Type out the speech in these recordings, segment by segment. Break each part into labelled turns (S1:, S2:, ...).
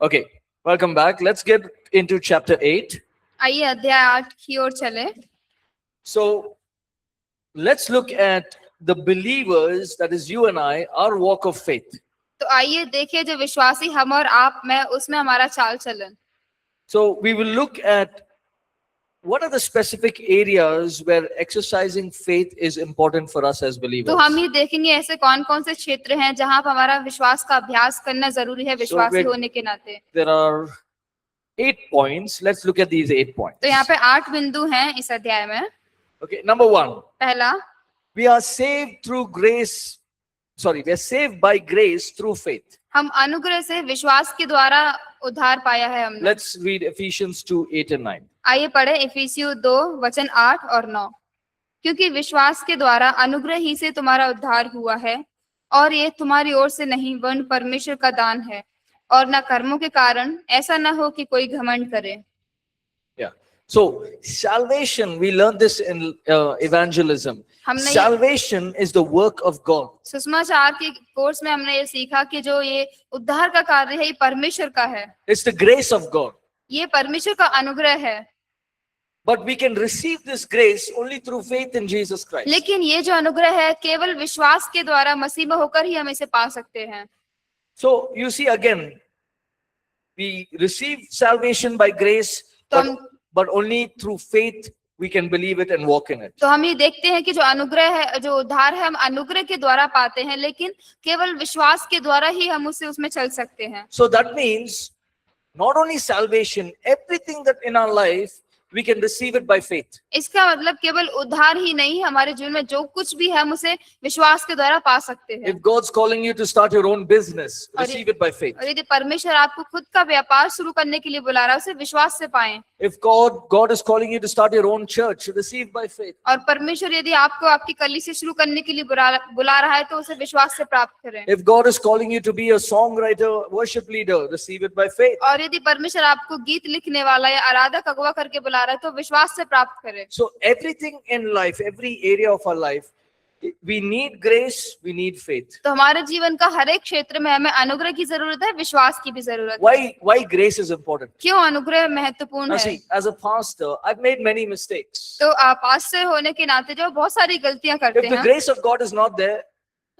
S1: Okay, welcome back. Let's get into chapter 8.
S2: आइए अध्याय 8 की ओर चले।
S1: So, let's look at the believers, that is you and I, our walk of faith.
S2: तो आइए देखिए जो विश्वासी हम और आप में उसमें हमारा चाल चलन।
S1: So, we will look at what are the specific areas where exercising faith is important for us as believers.
S2: तो हम ये देखेंगे ऐसे कौन कौन से क्षेत्र हैं जहां पर हमारा विश्वास का अभ्यास करना जरूरी है विश्वासी होने के नाते।
S1: There are 8 points. Let's look at these 8 points.
S2: तो यहाँ पे 8 बिंदु हैं इस अध्याय में।
S1: Okay, number 1.
S2: पहला,
S1: We are saved through grace. We are saved by grace through faith.
S2: हम अनुग्रह से विश्वास के द्वारा उद्धार पाया है हमने।
S1: Let's read Ephesians 2:8 and 9.
S2: आइए पढ़े इफिसियों 2 वचन 8 और 9। क्योंकि विश्वास के द्वारा अनुग्रह ही से तुम्हारा उद्धार हुआ है और ये तुम्हारी ओर से नहीं वरन परमेश्वर का दान है और न कर्मों के कारण, ऐसा न हो कि कोई घमंड करे।
S1: Yeah. So salvation, we learned this in evangelism.
S2: हमने
S1: Salvation is the work of God.
S2: सुसमाचार के कोर्स में हमने ये सीखा कि जो ये उद्धार का कार्य है ये परमेश्वर का है,
S1: It's the grace of God.
S2: ये परमेश्वर का अनुग्रह है।
S1: But we can receive this grace only through faith in Jesus Christ.
S2: लेकिन ये जो अनुग्रह है केवल विश्वास के द्वारा मसीह में होकर ही हम इसे पा सकते हैं।
S1: So you see again, we receive salvation by grace, but only through faith we can believe it and walk in it.
S2: तो हम ये देखते हैं कि जो अनुग्रह है, जो उद्धार है, हम अनुग्रह के द्वारा पाते हैं, लेकिन केवल विश्वास के द्वारा ही हम उसमें चल सकते हैं।
S1: So that means not only salvation, everything that in our life we can receive it by faith.
S2: इसका मतलब केवल उद्धार ही नहीं, हमारे जीवन में जो कुछ भी है हम उसे विश्वास के द्वारा पा सकते हैं।
S1: If God's calling you to start your own business, receive it by faith.
S2: और यदि परमेश्वर आपको खुद का व्यापार शुरू करने के लिए बुला रहा है, उसे विश्वास से पाएं।
S1: If God is calling you to start your own church, receive by faith.
S2: और परमेश्वर यदि आपको आपकी कलीसिया शुरू करने के लिए बुला रहा है तो उसे विश्वास से प्राप्त करें।
S1: If God is calling you to be a songwriter, worship leader, receive it by faith.
S2: और यदि परमेश्वर आपको गीत लिखने वाला या आराधक अगुवा करके बुला रहा है तो विश्वास से प्राप्त करें।
S1: So everything in life, every area of our life, we need grace, we need faith.
S2: तो हमारे जीवन का हर एक क्षेत्र में हमें अनुग्रह की जरूरत है, विश्वास की भी जरूरत है।
S1: Why grace is important?
S2: क्यों अनुग्रह महत्वपूर्ण है?
S1: See, as a pastor, I've made many mistakes.
S2: तो पास्टर होने के नाते जो बहुत सारी गलतियां करते
S1: If the
S2: हैं,
S1: grace of God is not there,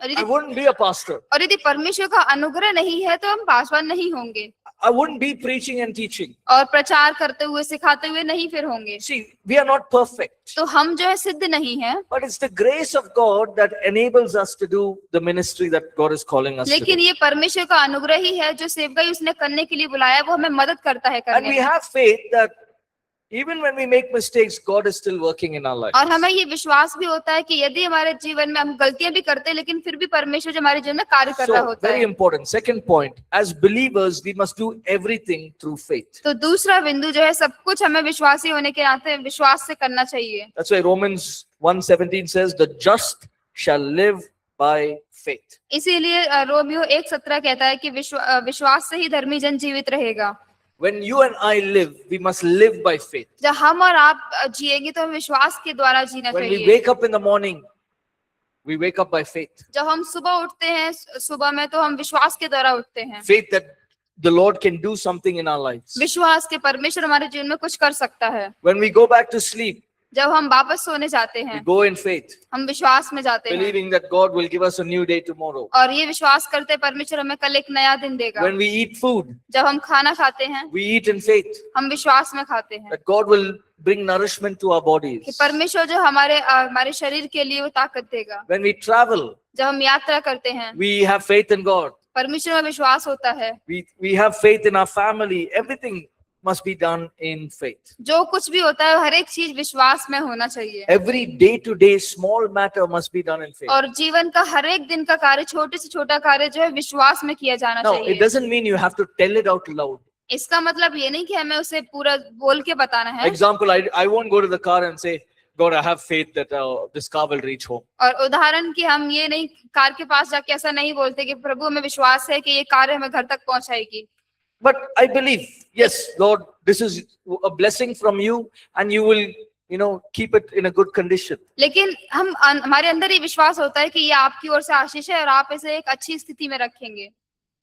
S1: I wouldn't be a pastor.
S2: और यदि परमेश्वर का अनुग्रह नहीं है तो हम पासवान नहीं होंगे,
S1: I wouldn't be preaching and teaching.
S2: और प्रचार करते हुए सिखाते हुए नहीं फिर होंगे।
S1: See, we are not perfect.
S2: तो हम जो है सिद्ध नहीं है,
S1: But it's the grace of God that enables us to do the ministry that God is calling us to
S2: लेकिन
S1: do.
S2: ये परमेश्वर का अनुग्रह ही है जो सेवकाई उसने करने के लिए बुलाया, वो हमें मदद करता है
S1: And
S2: करने
S1: we
S2: में।
S1: have faith that even when we make mistakes, God is still working in our lives.
S2: और हमें ये विश्वास भी होता है कि यदि हमारे जीवन में हम गलतियां भी करते हैं लेकिन फिर भी परमेश्वर जो हमारे जीवन में कार्य कर रहा
S1: So,
S2: होता
S1: very
S2: है।
S1: important. Second point, as believers, we must do everything through faith.
S2: तो दूसरा बिंदु जो है सब कुछ हमें विश्वासी होने के नाते विश्वास से करना चाहिए।
S1: That's why Romans 1:17 says, the just shall live by faith.
S2: इसीलिए रोमियो 1:17 कहता है कि विश्वास से ही धर्मी जन जीवित रहेगा।
S1: When you and I live, we must live by faith.
S2: जब हम और आप जिएंगे तो हमें विश्वास के द्वारा जीना
S1: When we
S2: चाहिए।
S1: wake up in the morning, we wake up by faith.
S2: जब हम सुबह उठते हैं सुबह में तो हम विश्वास के द्वारा उठते हैं।
S1: Faith that the Lord can do something in our lives.
S2: विश्वास के परमेश्वर हमारे जीवन में कुछ कर सकता है।
S1: When we go back to sleep,
S2: जब हम वापस सोने जाते
S1: we
S2: हैं
S1: go in faith,
S2: हम विश्वास में जाते हैं,
S1: believing that God will give us a new day tomorrow.
S2: और ये विश्वास करते परमेश्वर हमें कल एक नया दिन देगा।
S1: When we eat food,
S2: जब हम खाना खाते हैं
S1: we eat in faith
S2: हम विश्वास में खाते हैं
S1: that God will bring nourishment to our
S2: कि
S1: bodies.
S2: परमेश्वर जो हमारे शरीर के लिए वो ताकत देगा।
S1: When we travel,
S2: जब हम यात्रा करते हैं
S1: we have faith in God.
S2: परमेश्वर में विश्वास होता है।
S1: We have faith in our family. Everything must be done in faith.
S2: जो कुछ भी होता है हर एक चीज विश्वास में होना चाहिए।
S1: Every day-to-day small matter must be done in faith.
S2: और जीवन का हर एक दिन का कार्य, छोटे से छोटा कार्य जो है विश्वास में किया जाना
S1: Now, it
S2: चाहिए।
S1: doesn't mean you have to tell it out loud.
S2: इसका मतलब ये नहीं कि हमें उसे पूरा बोल के बताना है।
S1: Example, I won't go to the car and say, God, I have faith that this car will reach home.
S2: और उदाहरण कि हम ये नहीं कार के पास जाके ऐसा नहीं बोलते कि प्रभु हमें विश्वास है कि ये कार हमें घर तक पहुंचाएगी।
S1: But I believe, yes, Lord, this is a blessing from you and you will, keep it in a good condition.
S2: लेकिन हमारे अंदर ये विश्वास होता है कि ये आपकी ओर से आशीष है और आप इसे एक अच्छी स्थिति में रखेंगे।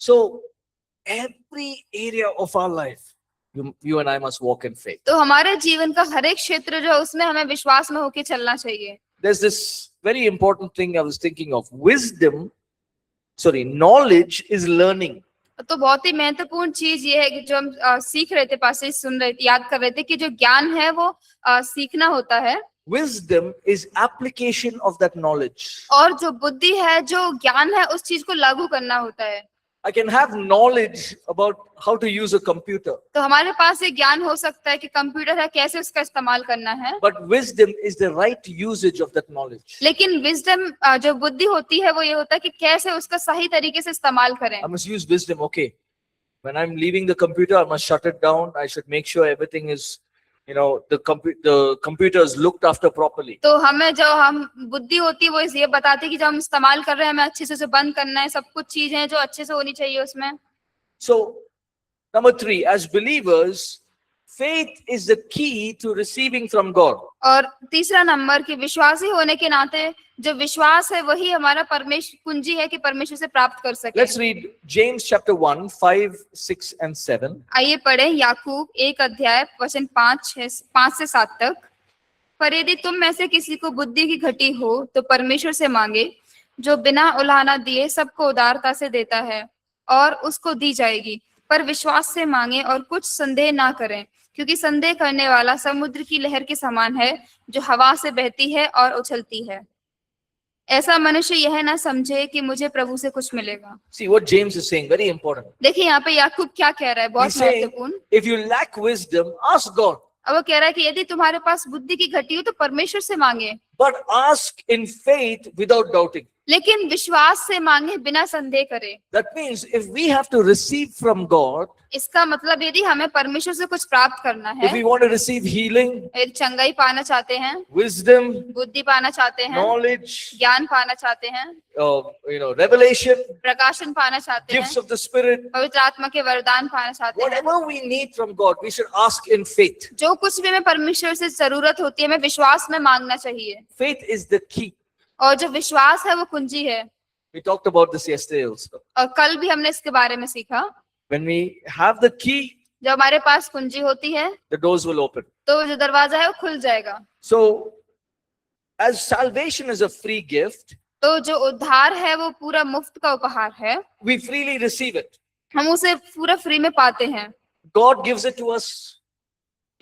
S1: So, every area of our life, you and I must walk in faith.
S2: तो हमारे जीवन का हर एक क्षेत्र जो है उसमें हमें विश्वास में होके चलना चाहिए।
S1: There's this very important thing I was thinking of. Knowledge is learning.
S2: तो बहुत ही महत्वपूर्ण चीज ये है कि जो हम सीख रहे थे, पासे सुन रहे थे, याद कर रहे थे कि जो ज्ञान है वो सीखना होता है।
S1: Wisdom is application of that knowledge.
S2: और जो बुद्धि है, जो ज्ञान है, उस चीज को लागू करना होता है।
S1: I can have knowledge about how to use a computer,
S2: तो हमारे पास ये ज्ञान हो सकता है कि कंप्यूटर है, कैसे उसका इस्तेमाल करना है।
S1: but wisdom is the right usage of that knowledge.
S2: लेकिन विजडम, जो बुद्धि होती है, वो ये होता है कि कैसे उसका सही तरीके से इस्तेमाल करें।
S1: I must use wisdom. Okay, when I'm leaving the computer, I must shut it down. I should make sure everything is, the computer is looked after properly.
S2: तो हमें जो हम बुद्धि होती है वो ये बताती है कि जो हम इस्तेमाल कर रहे हैं हमें अच्छे से उसे बंद करना है, सब कुछ चीजें जो अच्छे से होनी चाहिए उसमें।
S1: So, number 3, as believers, faith is the key to receiving from God.
S2: और तीसरा नंबर कि विश्वासी होने के नाते जो विश्वास है वही हमारा परमेश्वर कुंजी है कि परमेश्वर से प्राप्त कर सके।
S1: Let's read James chapter 1, 5, 6 and 7.
S2: आइए पढ़े याकूब 1 अध्याय वचन 5 से 7 तक। पर यदि तुम में से किसी को बुद्धि की घटी हो तो परमेश्वर से मांगे, जो बिना उलाहना दिए सबको उदारता से देता है और उसको दी जाएगी। पर विश्वास से मांगे और कुछ संदेह ना करें, क्योंकि संदेह करने वाला समुद्र की लहर के समान है, जो हवा से बहती है और उछलती है। ऐसा मनुष्य यह ना समझे कि मुझे प्रभु से कुछ मिलेगा।
S1: See what James is saying, very important.
S2: देखिए यहाँ पे याकूब क्या कह रहा है, बहुत
S1: He's saying,
S2: महत्वपूर्ण।
S1: if you lack wisdom, ask God,
S2: अब वो कह रहा है कि यदि तुम्हारे पास बुद्धि की घटी हो तो परमेश्वर से मांगे,
S1: but ask in faith without doubting.
S2: लेकिन विश्वास से मांगे बिना संदेह करे।
S1: That means if we have to receive from God,
S2: इसका मतलब यदि हमें परमेश्वर से कुछ प्राप्त करना
S1: if
S2: है,
S1: we want to receive healing,
S2: यदि चंगाई पाना चाहते हैं,
S1: wisdom,
S2: बुद्धि पाना चाहते हैं,
S1: knowledge,
S2: ज्ञान पाना चाहते हैं,
S1: revelation,
S2: प्रकाशन पाना चाहते
S1: gifts
S2: हैं,
S1: of the Spirit,
S2: पवित्र आत्मा के वरदान पाना चाहते हैं,
S1: whatever we need from God, we should ask in faith.
S2: जो कुछ भी हमें परमेश्वर से जरूरत होती है हमें विश्वास में मांगना चाहिए।
S1: Faith is the key.
S2: और जो विश्वास है वो कुंजी है।
S1: We talked about this yesterday also.
S2: और कल भी हमने इसके बारे में सीखा।
S1: When we have the key,
S2: जब हमारे पास कुंजी होती है
S1: the doors will open.
S2: तो जो दरवाजा है वो खुल जाएगा।
S1: So, as salvation is a free gift,
S2: तो जो उद्धार है वो पूरा मुफ्त का उपहार है,
S1: we freely receive it.
S2: हम उसे पूरा फ्री में पाते हैं।
S1: God gives it to us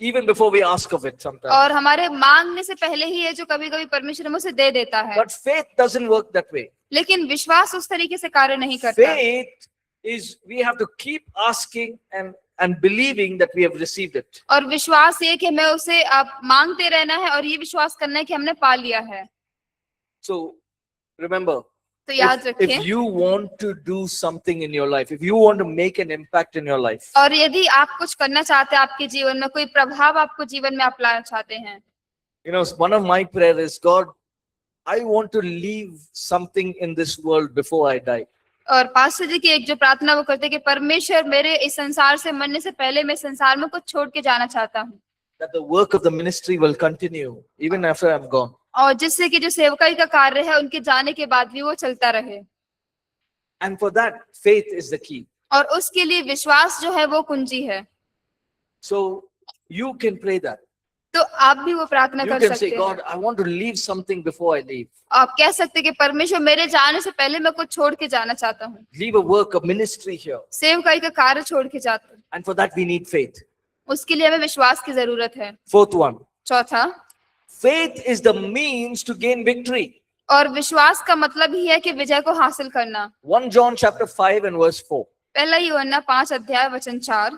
S1: even before we ask of it sometimes.
S2: और हमारे मांगने से पहले ही है जो कभी कभी परमेश्वर हमें उसे दे देता है।
S1: But faith doesn't work that way.
S2: लेकिन विश्वास उस तरीके से कार्य नहीं करता।
S1: Faith is we have to keep asking and believing that we have received it.
S2: और विश्वास ये कि हमें उसे आप मांगते रहना है और ये विश्वास करना है कि हमने पा लिया है।
S1: So remember,
S2: तो याद
S1: if
S2: रखिए,
S1: you want to do something in your life, if you want to make an impact in your life,
S2: और यदि आप कुछ करना चाहते हैं आपके जीवन में, कोई प्रभाव आपको जीवन में आप लाना चाहते हैं,
S1: one of my prayers is, God, I want to leave something in this world before I die.
S2: और पास्टर जी की एक जो प्रार्थना वो करते हैं कि परमेश्वर मेरे इस संसार से मरने से पहले मैं संसार में कुछ छोड़ के जाना चाहता हूँ,
S1: That the work of the ministry will continue even after I'm gone.
S2: और जिससे कि जो सेवकाई का कार्य है उनके जाने के बाद भी वो चलता रहे।
S1: And for that, faith is the key.
S2: और उसके लिए विश्वास जो है वो कुंजी है।
S1: So you can pray that.
S2: तो आप भी वो प्रार्थना
S1: You
S2: कर
S1: can
S2: सकते
S1: say,
S2: हैं।
S1: God, I want to leave something before I leave.
S2: आप कह सकते हैं कि परमेश्वर मेरे जाने से पहले मैं कुछ छोड़ के जाना चाहता हूँ,
S1: Leave a work, a ministry here.
S2: सेवकाई का कार्य छोड़ के जाता हूँ।
S1: And for that, we need faith.
S2: उसके लिए हमें विश्वास की जरूरत है।
S1: Fourth one,
S2: चौथा,
S1: faith is the means to gain victory.
S2: और विश्वास का मतलब ही है कि विजय को हासिल करना।
S1: 1 John chapter 5 and verse 4.
S2: पहला यूहन्ना 5 अध्याय वचन 4,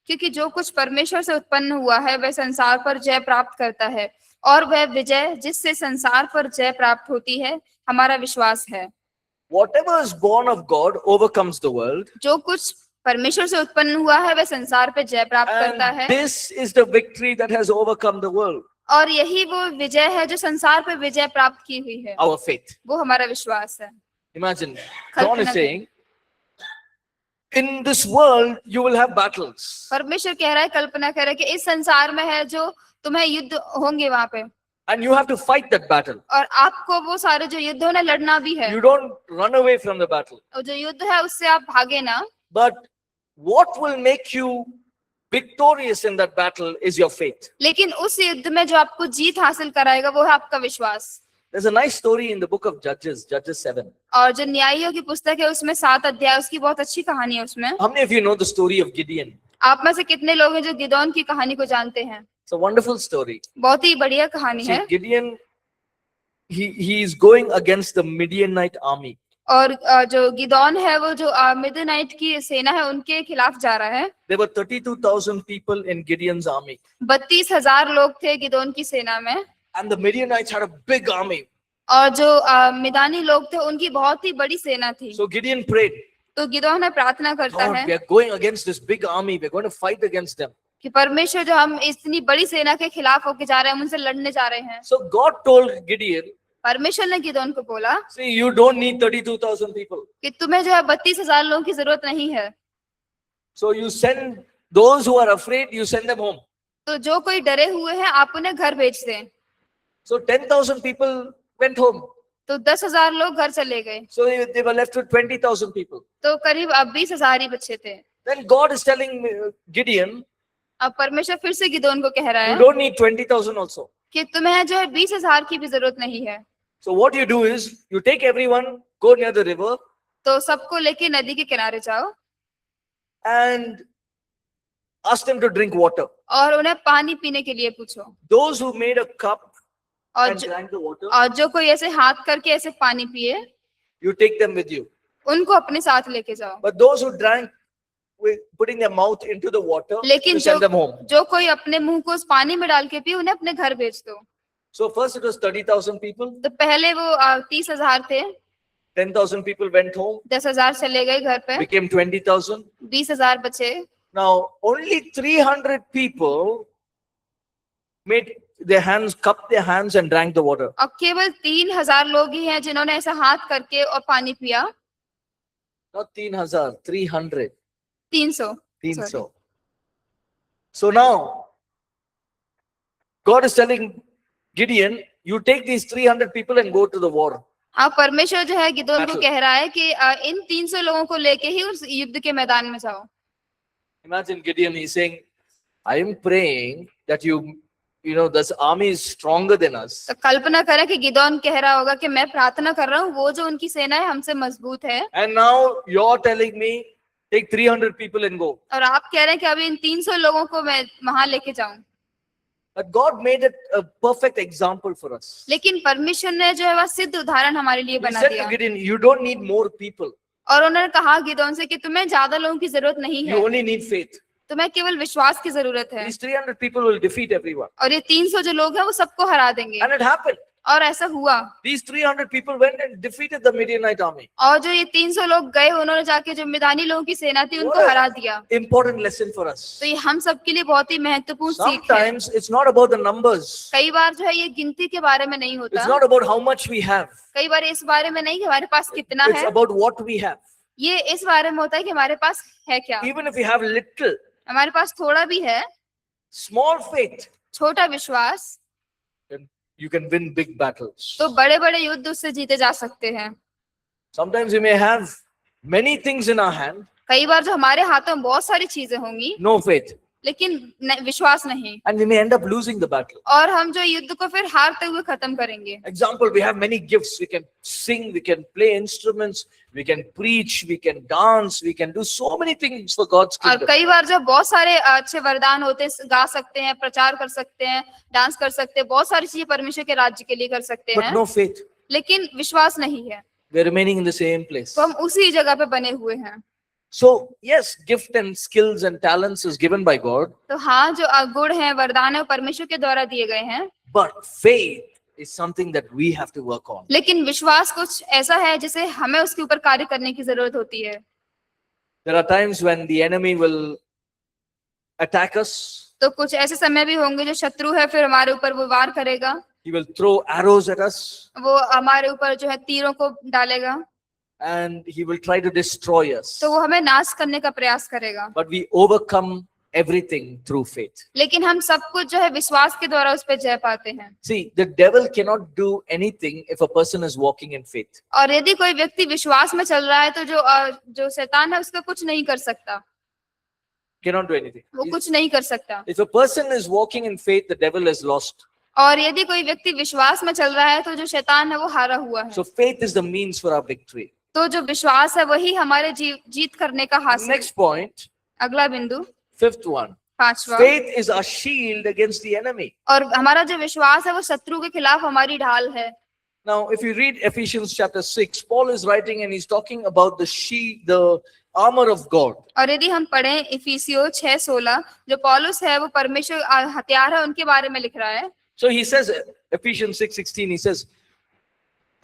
S2: क्योंकि जो कुछ परमेश्वर से उत्पन्न हुआ है वह संसार पर जय प्राप्त करता है, और वह विजय जिससे संसार पर जय प्राप्त होती है हमारा विश्वास है।
S1: Whatever is born of God overcomes the world.
S2: जो कुछ परमेश्वर से उत्पन्न हुआ है वह संसार पे जय प्राप्त करता
S1: And
S2: है,
S1: this is the victory that has overcome the world.
S2: और यही वो विजय है जो संसार पे विजय प्राप्त की हुई है,
S1: Our faith.
S2: वो हमारा विश्वास है।
S1: Imagine, John is saying, in this world you will have battles.
S2: परमेश्वर कह रहा है, कल्पना कर रहा है कि इस संसार में है जो तुम्हें युद्ध होंगे वहां पे,
S1: And you have to fight that battle.
S2: और आपको वो सारे जो युद्ध होना लड़ना भी है।
S1: You don't run away from the battle.
S2: और जो युद्ध है उससे आप भागे ना,
S1: But what will make you victorious in that battle is your faith.
S2: लेकिन उस युद्ध में जो आपको जीत हासिल कराएगा वो है आपका विश्वास।
S1: There's a nice story in the book of Judges, Judges 7.
S2: और जो न्यायियों की पुस्तक है उसमें 7 अध्याय, उसकी बहुत अच्छी कहानी है उसमें।
S1: How many of you know the story of Gideon?
S2: आप में से कितने लोग हैं जो गिदोन की कहानी को जानते हैं?
S1: It's a wonderful story.
S2: बहुत ही बढ़िया कहानी
S1: See,
S2: है।
S1: Gideon, he is going against the Midianite army.
S2: और जो गिदोन है वो जो मिडियानाइट की सेना है उनके खिलाफ जा रहा है।
S1: There were 32,000 people in Gideon's army.
S2: 32,000 लोग थे गिदोन की सेना में।
S1: And the Midianites had a big army.
S2: और जो मिदानी लोग थे उनकी बहुत ही बड़ी सेना थी।
S1: So Gideon prayed,
S2: तो गिदोन है प्रार्थना करता
S1: Lord,
S2: है
S1: we are going against this big army. We're going to fight against them.
S2: कि परमेश्वर जो हम इतनी बड़ी सेना के खिलाफ होके जा रहे हैं, हम उनसे लड़ने जा रहे हैं।
S1: So God told Gideon,
S2: परमेश्वर ने गिदोन को बोला
S1: see, you don't need 32,000 people.
S2: कि तुम्हें जो है 32,000 लोगों की जरूरत नहीं है।
S1: So you send those who are afraid, you send them home.
S2: तो जो कोई डरे हुए हैं आप उन्हें घर भेज दें।
S1: So 10,000 people went home.
S2: तो 10,000 लोग घर चले गए।
S1: So they were left with 20,000 people.
S2: तो करीब अब 20,000 ही बचे थे।
S1: Then God is telling Gideon,
S2: अब परमेश्वर फिर से गिदोन को कह रहा
S1: you
S2: है
S1: don't need 20,000 also.
S2: कि तुम्हें जो है 20,000 की भी जरूरत नहीं है।
S1: So what you do is, you take everyone, go near the river,
S2: तो सबको लेके नदी के किनारे जाओ
S1: and ask them to drink water.
S2: और उन्हें पानी पीने के लिए पूछो।
S1: Those who made a cup
S2: और
S1: and drank the water,
S2: और जो कोई ऐसे हाथ करके ऐसे पानी पिए
S1: you take them with you.
S2: उनको अपने साथ लेके जाओ।
S1: But those who drank with putting their mouth into the water,
S2: लेकिन
S1: you send them home.
S2: जो कोई अपने मुंह को उस पानी में डाल के पिए उन्हें अपने घर भेज दो।
S1: So first it was 30,000 people,
S2: तो पहले वो 30,000 थे,
S1: 10,000 people went home,
S2: 10,000 चले गए घर पे,
S1: became 20,000.
S2: 20,000 बचे।
S1: Now only 300 people made their hands, cupped their hands and drank the water.
S2: और केवल 3,000 लोग ही हैं जिन्होंने ऐसा हाथ करके और पानी पिया।
S1: Not 3,000, 300.
S2: 300।
S1: 300. So now, God is telling Gideon, you take these 300 people and go to the war.
S2: अब परमेश्वर जो है गिदोन को
S1: Battle.
S2: कह रहा है कि इन 300 लोगों को लेके ही उस युद्ध के मैदान में जाओ।
S1: Imagine Gideon, he's saying, I am praying that you know, this army is stronger than us.
S2: तो कल्पना करें कि गिदोन कह रहा होगा कि मैं प्रार्थना कर रहा हूँ वो जो उनकी सेना है हमसे मजबूत है,
S1: And now you're telling me, take 300 people and go.
S2: और आप कह रहे हैं कि अभी इन 300 लोगों को मैं वहां लेके जाऊं।
S1: But God made it a perfect example for us.
S2: लेकिन परमेश्वर ने जो है वह सिद्ध उदाहरण हमारे लिए
S1: He
S2: बना
S1: said
S2: दिया
S1: to Gideon, you don't need more people.
S2: और उन्होंने कहा गिदोन से कि तुम्हें ज्यादा लोगों की जरूरत नहीं
S1: You
S2: है,
S1: only need faith.
S2: तुम्हें केवल विश्वास की जरूरत है।
S1: These 300 people will defeat everyone.
S2: और ये 300 जो लोग हैं वो सबको हरा देंगे।
S1: And it happened.
S2: और ऐसा हुआ।
S1: These 300 people went and defeated the Midianite army.
S2: और जो ये 300 लोग गए उन्होंने जाके जो मिदानी लोगों की सेना थी उनको हरा दिया।
S1: Important lesson for us.
S2: तो ये हम सबके लिए बहुत ही महत्वपूर्ण सीख है।
S1: Sometimes it's not about the numbers.
S2: कई बार जो है ये गिनती के बारे में नहीं
S1: It's
S2: होता।
S1: not about how much we have.
S2: कई बार इस बारे में नहीं कि हमारे पास कितना
S1: It's
S2: है,
S1: about what we have.
S2: ये इस बारे में होता है कि हमारे पास है क्या।
S1: Even if we have little,
S2: हमारे पास थोड़ा भी है,
S1: small faith,
S2: छोटा विश्वास,
S1: then you can win big battles.
S2: तो बड़े बड़े युद्ध उससे जीते जा सकते हैं।
S1: Sometimes we may have many things in our hand,
S2: कई बार जो हमारे हाथों में बहुत सारी चीजें होंगी
S1: no faith,
S2: लेकिन विश्वास नहीं,
S1: and we may end up losing the battle.
S2: और हम जो युद्ध को फिर हारते हुए खत्म करेंगे।
S1: Example, we have many gifts. We can sing, we can play instruments, we can preach, we can dance, we can do so many things for God's
S2: और
S1: kingdom.
S2: कई बार जो बहुत सारे अच्छे वरदान होते हैं, गा सकते हैं, प्रचार कर सकते हैं, डांस कर सकते हैं, बहुत सारी चीजें परमेश्वर के राज्य के लिए कर सकते
S1: But
S2: हैं,
S1: no faith.
S2: लेकिन विश्वास नहीं है,
S1: We're remaining in the same place.
S2: तो हम उसी जगह पे बने हुए हैं।
S1: So, yes, gift and skills and talents is given by God,
S2: तो हाँ, जो गुण है, वरदान है, वो परमेश्वर के द्वारा दिए गए हैं,
S1: but faith is something that we have to work on.
S2: लेकिन विश्वास कुछ ऐसा है जिसे हमें उसके ऊपर कार्य करने की जरूरत होती है।
S1: There are times when the enemy will attack us.
S2: तो कुछ ऐसे समय भी होंगे जो शत्रु है फिर हमारे ऊपर वो वार करेगा,
S1: He will throw arrows at us
S2: वो हमारे ऊपर जो है तीरों को डालेगा,
S1: and he will try to destroy us.
S2: तो वो हमें नाश करने का प्रयास करेगा।
S1: But we overcome everything through faith.
S2: लेकिन हम सब कुछ जो है विश्वास के द्वारा उस पर जय पाते हैं।
S1: See, the devil cannot do anything if a person is walking in faith.
S2: और यदि कोई व्यक्ति विश्वास में चल रहा है तो जो शैतान है उसका कुछ नहीं कर सकता।
S1: cannot do anything.
S2: वो कुछ नहीं कर सकता।
S1: If a person is walking in faith, the devil is lost.
S2: और यदि कोई व्यक्ति विश्वास में चल रहा है तो जो शैतान है वो हारा हुआ है।
S1: So faith is the means for our victory.
S2: तो जो विश्वास है वही हमारे जीत करने का हासिल।
S1: Next point,
S2: अगला बिंदु,
S1: fifth one.
S2: पांचवा,
S1: Faith is our shield against the enemy.
S2: और हमारा जो विश्वास है वो शत्रु के खिलाफ हमारी ढाल है।
S1: Now, if you read Ephesians chapter 6, Paul is writing and he's talking about the shield, the armor of God.
S2: और यदि हम पढ़ें इफिसियों 6:16, जो पौलुस है वो परमेश्वर हथियार है उनके बारे में लिख रहा है।
S1: So he says, Ephesians 6:16, he says,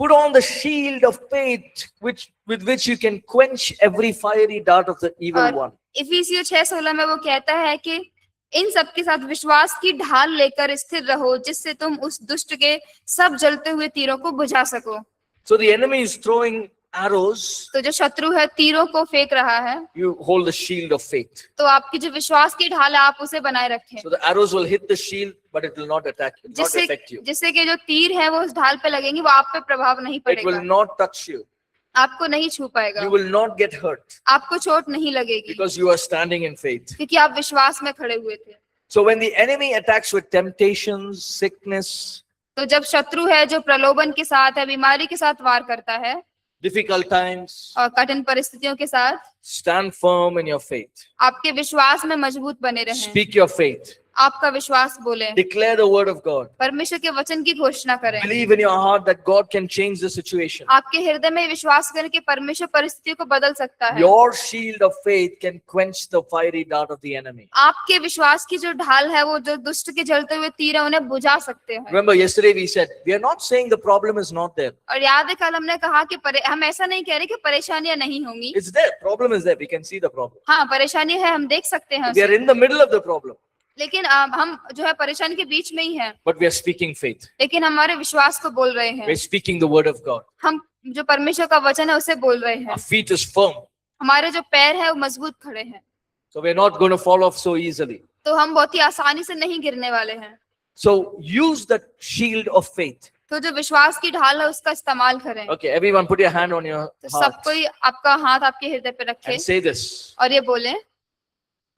S1: put on the shield of faith with which you can quench every fiery dart of the evil
S2: और
S1: one.
S2: इफिसियों 6:16 में वो कहता है कि इन सब के साथ विश्वास की ढाल लेकर स्थिर रहो जिससे तुम उस दुष्ट के सब जलते हुए तीरों को बुझा सको।
S1: So the enemy is throwing arrows.
S2: तो जो शत्रु है तीरों को फेंक रहा है,
S1: You hold the shield of faith.
S2: तो आपकी जो विश्वास की ढाल है आप उसे बनाए रखें,
S1: So the arrows will hit the shield, but it will not affect you.
S2: जिससे कि जो तीर है वो उस ढाल पे लगेंगे, वो आप पे प्रभाव नहीं
S1: It will
S2: पड़ेगा,
S1: not touch you.
S2: आपको नहीं छू पाएगा,
S1: You will not get hurt
S2: आपको चोट नहीं लगेगी,
S1: because you are standing in faith.
S2: क्योंकि आप विश्वास में खड़े हुए थे।
S1: So when the enemy attacks with temptations, sickness,
S2: तो जब शत्रु है जो प्रलोभन के साथ है, बीमारी के साथ वार करता है
S1: difficult times,
S2: और कठिन परिस्थितियों के साथ,
S1: stand firm in your faith.
S2: आपके विश्वास में मजबूत बने रहें,
S1: Speak your faith.
S2: आपका विश्वास बोले,
S1: Declare the word of God.
S2: परमेश्वर के वचन की घोषणा करें,
S1: Believe in your heart that God can change the situation.
S2: आपके हृदय में विश्वास करें कि परमेश्वर परिस्थितियों को बदल सकता है।
S1: Your shield of faith can quench the fiery dart of the enemy.
S2: आपके विश्वास की जो ढाल है वो जो दुष्ट के जलते हुए तीर है उन्हें बुझा सकते हैं।
S1: Remember yesterday we said, we are not saying the problem is not there.
S2: और याद है कल हमने कहा कि हम ऐसा नहीं कह रहे कि परेशानियां नहीं होंगी,
S1: It's there. Problem is there. We can see the problem.
S2: हाँ परेशानी है, हम देख सकते हैं
S1: We are
S2: उसे।
S1: in the middle of the problem,
S2: लेकिन हम जो है परेशानी के बीच में ही हैं,
S1: but we are speaking faith.
S2: लेकिन हमारे विश्वास को बोल रहे हैं,
S1: We're speaking the word of God.
S2: हम जो परमेश्वर का वचन है उसे बोल रहे हैं,
S1: Our feet is firm.
S2: हमारे जो पैर है वो मजबूत खड़े हैं,
S1: So we're not going to fall off so easily.
S2: तो हम बहुत ही आसानी से नहीं गिरने वाले हैं।
S1: So use the shield of faith.
S2: तो जो विश्वास की ढाल है उसका इस्तेमाल करें।
S1: Okay, everyone put your hand on your
S2: तो
S1: heart
S2: सब कोई आपका हाथ आपके हृदय पे रखे
S1: and say this.
S2: और ये बोले,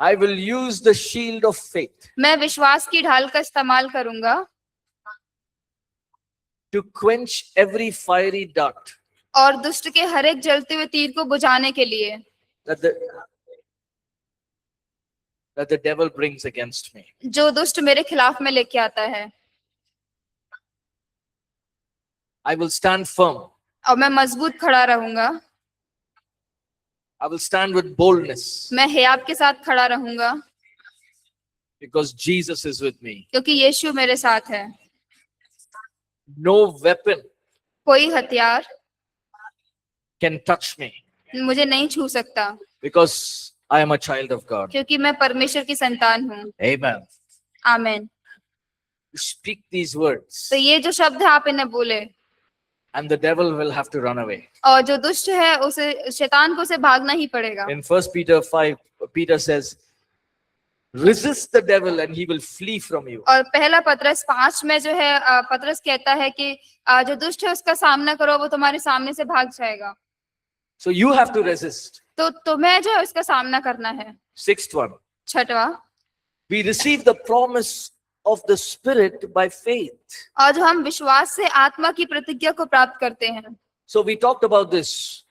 S1: I will use the shield of faith
S2: मैं विश्वास की ढाल का इस्तेमाल करूंगा
S1: to quench every fiery dart
S2: और दुष्ट के हर एक जलते हुए तीर को बुझाने के लिए
S1: that the devil brings against me.
S2: जो दुष्ट मेरे खिलाफ में लेके आता है।
S1: I will stand firm.
S2: और मैं मजबूत खड़ा रहूंगा,
S1: I will stand with boldness
S2: मैं हियाव के साथ खड़ा रहूंगा,
S1: because Jesus is with me.
S2: क्योंकि यीशु मेरे साथ है।
S1: No weapon
S2: कोई हथियार
S1: can touch me
S2: मुझे नहीं छू सकता,
S1: because I am a child of God.
S2: क्योंकि मैं परमेश्वर की संतान हूँ।
S1: Amen.
S2: आमीन।
S1: Speak these words
S2: तो ये जो शब्द है आप इन्हें बोले,
S1: and the devil will have to run away.
S2: और जो दुष्ट है उसे शैतान को उसे भागना ही पड़ेगा।
S1: In 1 Peter 5, Peter says, resist the devil and he will flee from you.
S2: और पहला पत्रस 5 में जो है पत्रस कहता है कि जो दुष्ट है उसका सामना करो, वो तुम्हारे सामने से भाग जाएगा।
S1: So you have to resist.
S2: तो तुम्हें जो है उसका सामना करना है।
S1: Sixth one,
S2: छठवा,
S1: we receive the promise of the Spirit by faith.
S2: और जो हम विश्वास से आत्मा की प्रतिज्ञा को प्राप्त करते हैं।
S1: So we talked about this.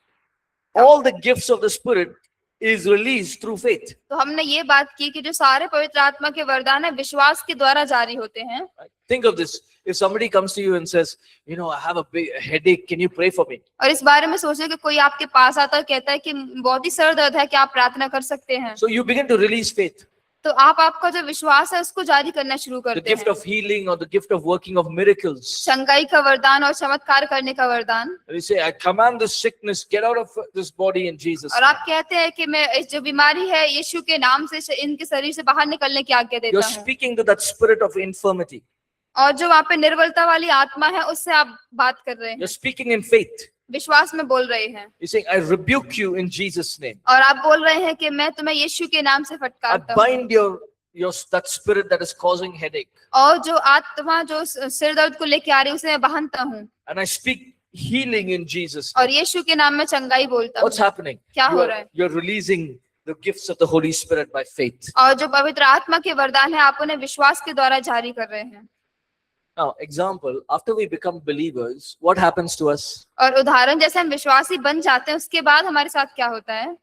S1: All the gifts of the Spirit is released through faith.
S2: तो हमने ये बात की कि जो सारे पवित्र आत्मा के वरदान है विश्वास के द्वारा जारी होते हैं।
S1: Think of this. If somebody comes to you and says, you know, I have a big headache, can you pray for me?
S2: और इस बारे में सोचो कि कोई आपके पास आता है कहता है कि बहुत ही सर दर्द है, क्या आप प्रार्थना कर सकते हैं?
S1: So you begin to release faith.
S2: तो आप आपका जो विश्वास है उसको जारी करना शुरू
S1: The
S2: करते
S1: gift
S2: हैं।
S1: of healing or the gift of working of miracles.
S2: चंगाई का वरदान और चमत्कार करने का वरदान।
S1: And you say, I command this sickness, get out of this body in Jesus'
S2: और
S1: name.
S2: आप कहते हैं कि मैं इस जो बीमारी है यीशु के नाम से इनके शरीर से बाहर निकलने की आज्ञा
S1: You're
S2: देता हूँ।
S1: speaking to that spirit of infirmity.
S2: और जो वहाँ पे निर्बलता वाली आत्मा है उससे आप बात कर रहे हैं,
S1: You're speaking in faith.
S2: विश्वास में बोल रहे हैं।
S1: You're saying, I rebuke you in Jesus' name.
S2: और आप बोल रहे हैं कि मैं तुम्हें यीशु के नाम से
S1: I
S2: फटकारता हूँ।
S1: bind that spirit that is causing headache.
S2: और जो आत्मा जो सिर दर्द को लेके आ रही है उसे मैं बांधता हूँ
S1: And I speak healing in Jesus'
S2: और
S1: name.
S2: यीशु के नाम में चंगाई बोलता
S1: What's
S2: हूँ।
S1: happening?
S2: क्या हो रहा है?
S1: You're releasing the gifts of the Holy Spirit by faith.
S2: और जो पवित्र आत्मा के वरदान है आप उन्हें विश्वास के द्वारा जारी कर रहे हैं।
S1: Now, example, after we become believers, what happens to us?
S2: और उदाहरण जैसे हम विश्वासी बन जाते हैं उसके बाद हमारे साथ क्या होता है?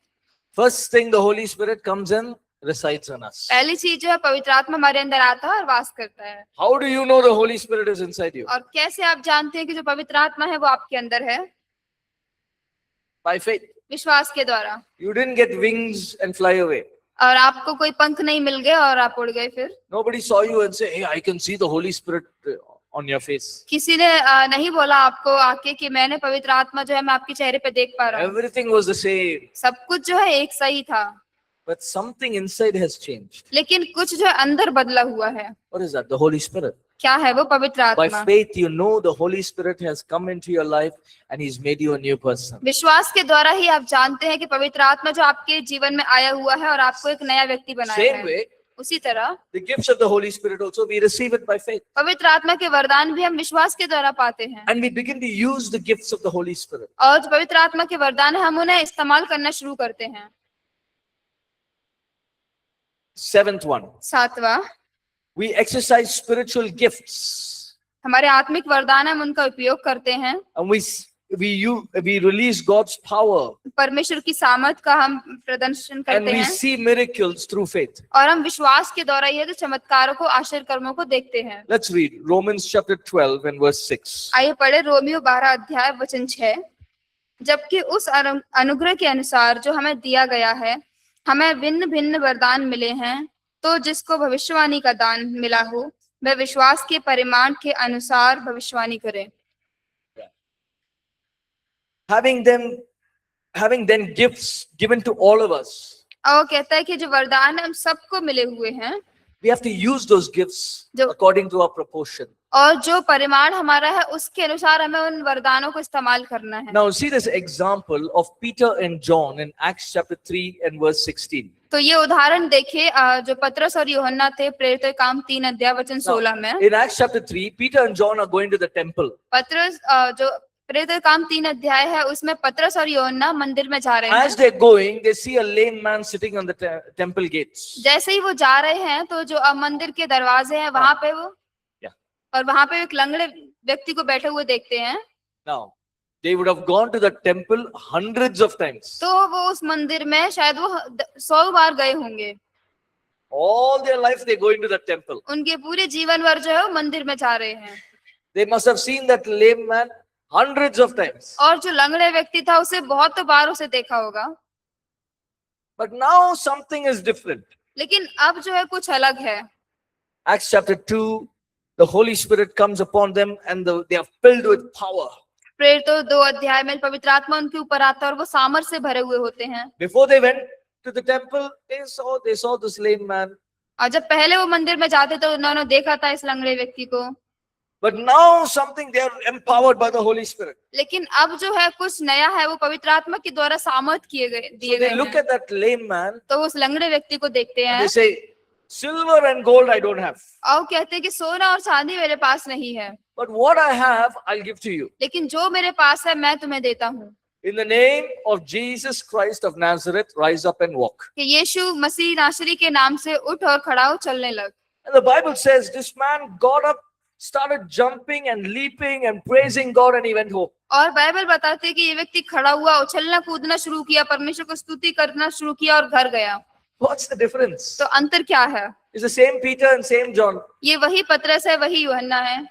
S1: First thing, the Holy Spirit comes and resides on us.
S2: पहली चीज जो है पवित्र आत्मा हमारे अंदर आता है और वास करता है।
S1: How do you know the Holy Spirit is inside you?
S2: और कैसे आप जानते हैं कि जो पवित्र आत्मा है वो आपके अंदर है?
S1: By faith.
S2: विश्वास के द्वारा।
S1: You didn't get wings and fly away.
S2: और आपको कोई पंख नहीं मिल गए और आप उड़ गए फिर।
S1: Nobody saw you and say, hey, I can see the Holy Spirit on your face.
S2: किसी ने नहीं बोला आपको आके कि मैंने पवित्र आत्मा जो है मैं आपके चेहरे पे देख पा रहा हूँ।
S1: Everything was the same.
S2: सब कुछ जो है एक सही था।
S1: But something inside has changed.
S2: लेकिन कुछ जो है अंदर बदला हुआ है।
S1: What is that? The Holy Spirit.
S2: क्या है वो? पवित्र
S1: By
S2: आत्मा।
S1: faith, you know the Holy Spirit has come into your life and He's made you a new person.
S2: विश्वास के द्वारा ही आप जानते हैं कि पवित्र आत्मा जो आपके जीवन में आया हुआ है और आपको एक नया व्यक्ति बनाया
S1: Same
S2: है।
S1: way,
S2: उसी तरह
S1: the gifts of the Holy Spirit also, we receive it by faith.
S2: पवित्र आत्मा के वरदान भी हम विश्वास के द्वारा पाते हैं।
S1: And we begin to use the gifts of the Holy Spirit.
S2: और जो पवित्र आत्मा के वरदान है हम उन्हें इस्तेमाल करना शुरू करते हैं।
S1: Seventh one,
S2: सातवां,
S1: we exercise spiritual gifts.
S2: हमारे आत्मिक वरदान है हम उनका उपयोग करते हैं।
S1: And we release God's power.
S2: परमेश्वर की सामर्थ का हम प्रदर्शन
S1: And
S2: करते
S1: we
S2: हैं
S1: see miracles through faith.
S2: और हम विश्वास के द्वारा ये जो चमत्कारों को आश्चर्य कर्मों को देखते हैं।
S1: Let's read Romans chapter 12 and verse 6.
S2: आइए पढ़े रोमियो 12 अध्याय वचन 6। जबकि उस अनुग्रह के अनुसार जो हमें दिया गया है हमें भिन्न भिन्न वरदान मिले हैं, तो जिसको भविष्यवाणी का दान मिला हो वह विश्वास के परिमाण के अनुसार भविष्यवाणी करे।
S1: Having then gifts given to all of us,
S2: और वो कहता है कि जो वरदान है हम सबको मिले हुए हैं
S1: we have to use those gifts according to our proportion.
S2: और जो परिमाण हमारा है उसके अनुसार हमें उन वरदानों को इस्तेमाल करना है।
S1: Now see this example of Peter and John in Acts chapter 3 and verse 16.
S2: तो ये उदाहरण देखिए जो पतरस और यूहन्ना थे प्रेरितों के काम 3 अध्याय वचन 16 में।
S1: In Acts chapter 3, Peter and John are going to the temple.
S2: पतरस जो प्रेरितों के काम 3 अध्याय है उसमें पतरस और यूहन्ना मंदिर में जा रहे हैं।
S1: As they're going, they see a lame man sitting on the temple gates.
S2: जैसे ही वो जा रहे हैं तो जो मंदिर के दरवाजे हैं वहां पे वो और वहां पे एक लंगड़े व्यक्ति को बैठे हुए देखते हैं।
S1: Now, they would have gone to the temple hundreds of times.
S2: तो वो उस मंदिर में शायद वो 100 बार गए होंगे।
S1: All their life they go into the temple.
S2: उनके पूरे जीवन भर जो है वो मंदिर में जा रहे हैं।
S1: They must have seen that lame man hundreds of times.
S2: और जो लंगड़े व्यक्ति था उसे बहुत बार उसे देखा होगा।
S1: But now something is different.
S2: लेकिन अब जो है कुछ अलग है।
S1: Acts chapter 2, the Holy Spirit comes upon them and they are filled with power.
S2: प्रेरितों 2 अध्याय में पवित्र आत्मा उनके ऊपर आता है और वो सामर्थ से भरे हुए होते हैं।
S1: Before they went to the temple, they saw this lame man.
S2: और जब पहले वो मंदिर में जाते तो उन्होंने देखा था इस लंगड़े व्यक्ति को।
S1: But now something, they are empowered by the Holy Spirit.
S2: लेकिन अब जो है कुछ नया है, वो पवित्र आत्मा के द्वारा सामर्थ दिए
S1: So
S2: गए
S1: they look
S2: हैं।
S1: at that lame man
S2: तो उस लंगड़े व्यक्ति को देखते
S1: and
S2: हैं
S1: they say, silver and gold I don't have.
S2: और कहते हैं कि सोना और चांदी मेरे पास नहीं है,
S1: But what I have, I'll give to you.
S2: लेकिन जो मेरे पास है मैं तुम्हें देता हूँ।
S1: In the name of Jesus Christ of Nazareth, rise up and walk.
S2: कि यीशु मसीह नासरी के नाम से उठ और खड़ा हो, चलने लग।
S1: And the Bible says this man got up, started jumping and leaping and praising God, and he went home.
S2: और बाइबल बताते है कि ये व्यक्ति खड़ा हुआ, उछलना कूदना शुरू किया, परमेश्वर को स्तुति करना शुरू किया और घर गया।
S1: What's the difference?
S2: तो अंतर क्या है?
S1: It's the same Peter and same John,
S2: ये वही पतरस है, वही यूहन्ना है,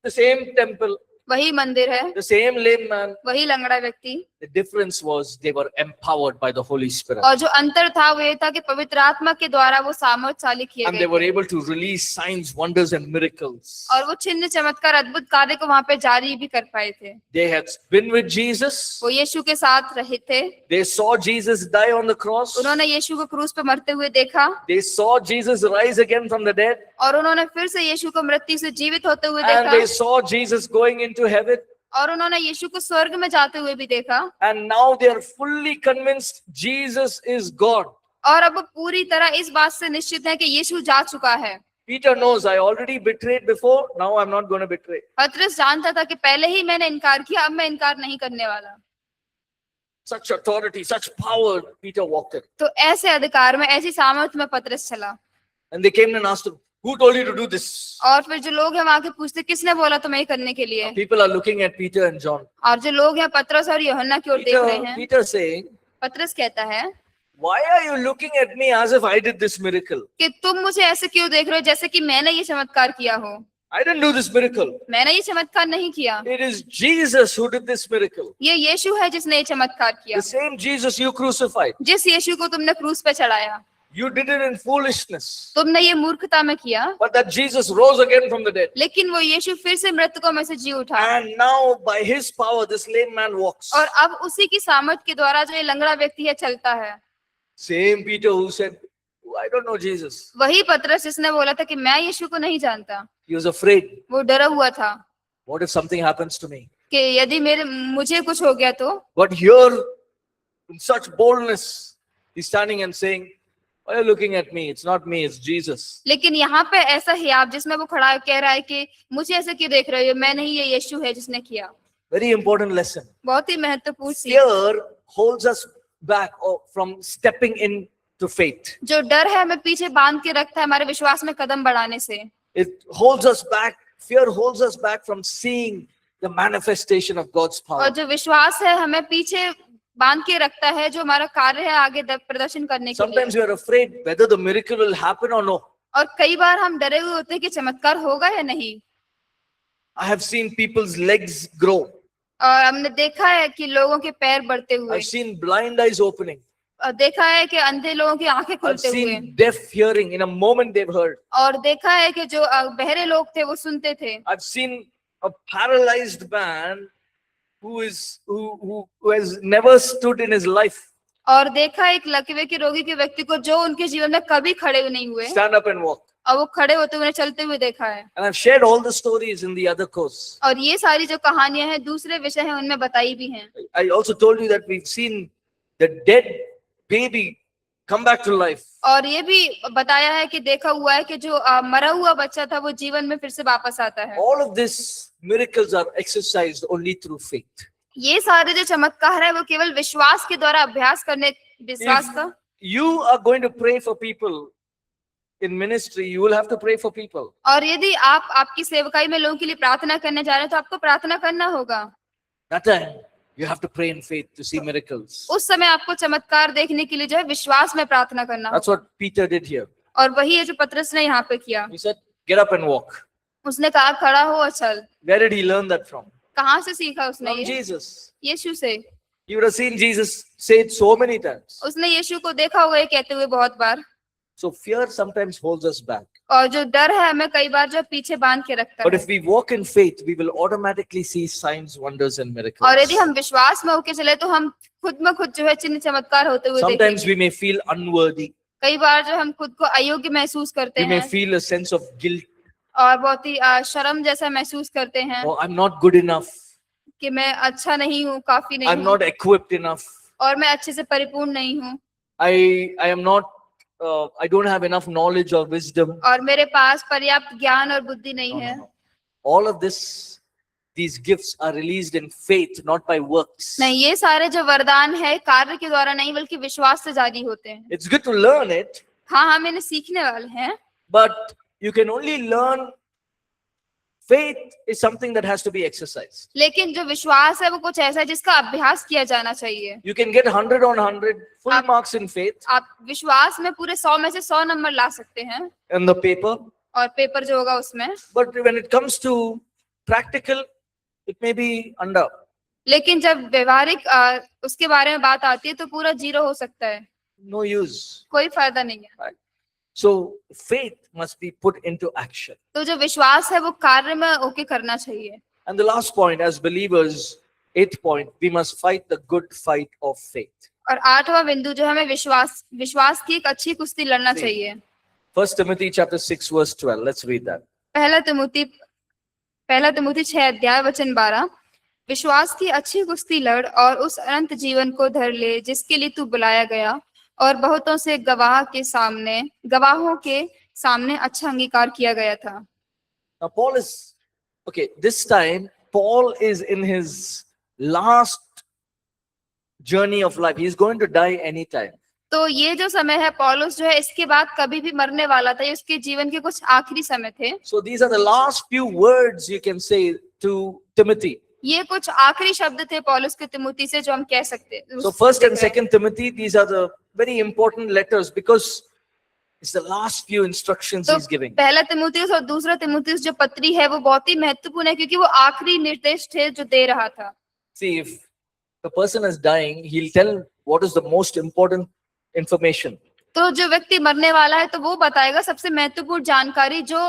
S1: the same temple,
S2: वही मंदिर है,
S1: the same lame man.
S2: वही लंगड़ा व्यक्ति।
S1: The difference was they were empowered by the Holy Spirit.
S2: और जो अंतर था वो ये था कि पवित्र आत्मा के द्वारा वो सामर्थ्यशाली किए
S1: And they were
S2: गए
S1: able to release signs, wonders, and miracles.
S2: और वो चिन्ह चमत्कार अद्भुत कार्य को वहां पे जारी भी कर पाए थे।
S1: They had been with Jesus.
S2: वो यीशु के साथ रहे थे,
S1: They saw Jesus die on the cross.
S2: उन्होंने यीशु को क्रूस पे मरते हुए देखा
S1: They saw Jesus rise again from the dead.
S2: और उन्होंने फिर से यीशु को मृत्यु से जीवित होते हुए
S1: And they
S2: देखा
S1: saw Jesus going into heaven.
S2: और उन्होंने यीशु को स्वर्ग में जाते हुए भी देखा।
S1: And now they are fully convinced Jesus is God.
S2: और अब पूरी तरह इस बात से निश्चित है कि यीशु जा चुका है।
S1: Peter knows, I already betrayed before, now I'm not going to betray.
S2: पतरस जानता था कि पहले ही मैंने इनकार किया, अब मैं इनकार नहीं करने वाला।
S1: such authority, such power, Peter walked in.
S2: तो ऐसे अधिकार में, ऐसी सामर्थ में पतरस चला।
S1: And they came and asked him, who told you to do this?
S2: और फिर जो लोग हैं वहां के पूछते, किसने बोला तुम्हें ये करने के लिए?
S1: People are looking at Peter and John.
S2: और जो लोग हैं पतरस और यूहन्ना की ओर देख रहे हैं।
S1: Peter saying,
S2: पतरस कहता है
S1: why are you looking at me as if I did this miracle?
S2: कि तुम मुझे ऐसे क्यों देख रहे हो जैसे कि मैंने ये चमत्कार किया हो?
S1: I didn't do this miracle.
S2: मैंने ये चमत्कार नहीं किया।
S1: It is Jesus who did this miracle.
S2: ये यीशु है जिसने ये चमत्कार किया।
S1: The same Jesus you crucified.
S2: जिस यीशु को तुमने क्रूस पे चढ़ाया,
S1: You did it in foolishness.
S2: तुमने ये मूर्खता में किया।
S1: But that Jesus rose again from the dead.
S2: लेकिन वो यीशु फिर से मृतकों में से जी उठा।
S1: And now by his power, this lame man walks.
S2: और अब उसी की सामर्थ के द्वारा जो ये लंगड़ा व्यक्ति है चलता है।
S1: Same Peter who said, I don't know Jesus.
S2: वही पतरस जिसने बोला था कि मैं यीशु को नहीं जानता।
S1: He was afraid.
S2: वो डरा हुआ था
S1: What if something happens to me?
S2: कि यदि मुझे कुछ हो गया तो।
S1: But here, in such boldness, he's standing and saying, why are you looking at me? It's not me, it's Jesus.
S2: लेकिन यहाँ पे ऐसा हियाब जिसमें वो खड़ा कह रहा है कि मुझे ऐसे क्यों देख रहे हो? मैं नहीं, ये यीशु है जिसने किया।
S1: Very important lesson.
S2: बहुत ही महत्वपूर्ण सीख।
S1: Fear holds us back from stepping into faith.
S2: जो डर है हमें पीछे बांध के रखता है हमारे विश्वास में कदम बढ़ाने से।
S1: It holds us back. Fear holds us back from seeing the manifestation of God's
S2: और
S1: power.
S2: जो विश्वास है हमें पीछे बांध के रखता है जो हमारा कार्य है आगे प्रदर्शन करने के लिए।
S1: Sometimes we are afraid whether the miracle will happen or no.
S2: और कई बार हम डरे हुए होते हैं कि चमत्कार होगा या नहीं।
S1: I have seen people's legs grow.
S2: और हमने देखा है कि लोगों के पैर बढ़ते हुए।
S1: I've seen blind eyes opening.
S2: और देखा है कि अंधे लोगों की आंखें
S1: I've
S2: खुलते हुए।
S1: seen deaf hearing. In a moment they've heard.
S2: और देखा है कि जो बहरे लोग थे वो सुनते थे।
S1: I've seen a paralyzed man who has never stood in his life
S2: और देखा एक लकवे के रोगी के व्यक्ति को जो उनके जीवन में कभी खड़े नहीं हुए
S1: stand up and walk.
S2: और वो खड़े होते हुए चलते हुए देखा है।
S1: And I've shared all the stories in the other course.
S2: और ये सारी जो कहानियां हैं दूसरे विषय हैं उनमें बताई भी हैं।
S1: I also told you that we've seen the dead baby come back to life.
S2: और ये भी बताया है कि देखा हुआ है कि जो मरा हुआ बच्चा था वो जीवन में फिर से वापस आता है।
S1: All of these miracles are exercised only through faith.
S2: ये सारे जो चमत्कार है वो केवल विश्वास के द्वारा अभ्यास करने, विश्वास का।
S1: You are going to pray for people in ministry, you will have to pray for people.
S2: और यदि आप आपकी सेवकाई में लोगों के लिए प्रार्थना करने जा रहे हैं तो आपको प्रार्थना करना होगा।
S1: That time you have to pray in faith to see miracles.
S2: उस समय आपको चमत्कार देखने के लिए जो है विश्वास में प्रार्थना करना
S1: That's
S2: होगा।
S1: what Peter did here.
S2: और वही है जो पतरस ने यहाँ पे किया।
S1: He said, get up and walk.
S2: उसने कहा खड़ा हो और चल।
S1: Where did he learn that from?
S2: कहाँ से सीखा उसने
S1: From
S2: ये?
S1: Jesus.
S2: यीशु से।
S1: You would have seen Jesus say it so many times.
S2: उसने यीशु को देखा होगा ये कहते हुए बहुत बार।
S1: So fear sometimes holds us back.
S2: और जो डर है हमें कई बार जो पीछे बांध के रखता
S1: But
S2: है।
S1: if we walk in faith, we will automatically see signs, wonders and miracles.
S2: और यदि हम विश्वास में होके चले तो हम खुद में खुद जो है चिन्ह चमत्कार होते हुए
S1: Sometimes
S2: देखेंगे।
S1: we may feel unworthy.
S2: कई बार जो हम खुद को अयोग्य महसूस करते
S1: We may
S2: हैं
S1: feel a sense of guilt.
S2: और बहुत ही शर्म जैसा महसूस करते हैं
S1: Oh, I'm not good enough.
S2: कि मैं अच्छा नहीं हूँ, काफी नहीं
S1: I'm
S2: हूँ
S1: not equipped enough.
S2: और मैं अच्छे से परिपूर्ण नहीं हूँ
S1: I am not, I don't have enough knowledge or wisdom.
S2: और मेरे पास पर्याप्त ज्ञान और बुद्धि नहीं
S1: No,
S2: है।
S1: no, no. All of this, these gifts are released in faith, not by works.
S2: नहीं, ये सारे जो वरदान है कार्य के द्वारा नहीं बल्कि विश्वास से जारी होते हैं।
S1: It's good to learn it,
S2: हाँ, हम इन्हें सीखने वाले हैं,
S1: but you can only learn. Faith is something that has to be exercised.
S2: लेकिन जो विश्वास है वो कुछ ऐसा है जिसका अभ्यास किया जाना चाहिए।
S1: You can get 100 on 100 full
S2: आप-
S1: marks in faith
S2: आप विश्वास में पूरे 100 में से 100 नंबर ला सकते हैं
S1: in the paper,
S2: और पेपर जो होगा उसमें,
S1: but when it comes to practical, it may be under.
S2: लेकिन जब व्यवहारिक उसके बारे में बात आती है तो पूरा 0 हो सकता है,
S1: No use.
S2: कोई फायदा नहीं है।
S1: So faith must be put into action.
S2: तो जो विश्वास है वो कार्य में होके करना चाहिए।
S1: And the last point, as believers, 8th point, we must fight the good fight of faith.
S2: और 8वां बिंदु जो हमें विश्वास की एक अच्छी कुश्ती लड़ना
S1: See.
S2: चाहिए।
S1: 1 Timothy chapter 6 verse 12. Let's read that.
S2: पहला तिमुथी 6 अध्याय वचन 12, विश्वास की अच्छी कुश्ती लड़ और उस अनंत जीवन को धर ले जिसके लिए तू बुलाया गया और बहुतों से गवाहों के सामने अच्छा अंगीकार किया गया था।
S1: Now Paul is, okay, this time Paul is in his last journey of life. He's going to die anytime.
S2: तो ये जो समय है पौलुस जो है इसके बाद कभी भी मरने वाला था, ये उसके जीवन के कुछ आखिरी समय थे।
S1: So these are the last few words you can say to Timothy.
S2: ये कुछ आखिरी शब्द थे पौलुस के तिमुथी से जो हम कह सकते।
S1: So first and second Timothy, these are the very important letters because it's the last few instructions
S2: तो
S1: he's giving.
S2: पहला तिमुथियुस और दूसरा तिमुथियुस जो पत्री है वो बहुत ही महत्वपूर्ण है क्योंकि वो आखिरी निर्देश थे जो दे रहा था।
S1: See, if the person is dying, he'll tell what is the most important information.
S2: तो जो व्यक्ति मरने वाला है तो वो बताएगा सबसे महत्वपूर्ण जानकारी जो